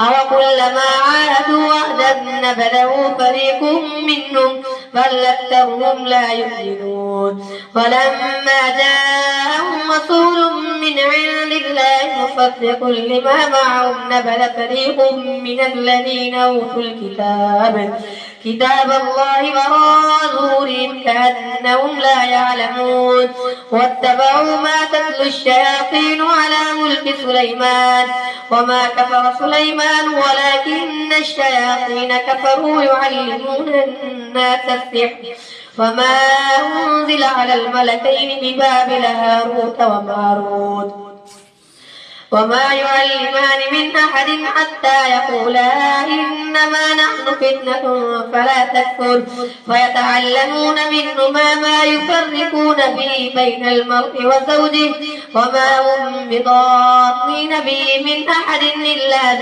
أوكلما عاهدوا وعدا نبذه فريق منهم بل أكثرهم لا يؤمنون. ولما جاءهم رسول من عند الله مصدق لما معهم نبذ فريق من الذين أوتوا كتاب الله وراء ظهورهم كأنهم لا يعلمون. واتبعوا ما تتلو الشياطين على ملك سليمان وما كفر سليمان ولكن الشياطين كفروا يعلمون الناس السحر وما أنزل على الملكين ببابل هاروت وماروت وما يعلمان من أحد حتى يقولا إنما نحن فتنة فلا تكفر فيتعلمون منهما ما يفرقون به بين المرء وزوجه وما هم بضارين به من أحد إلا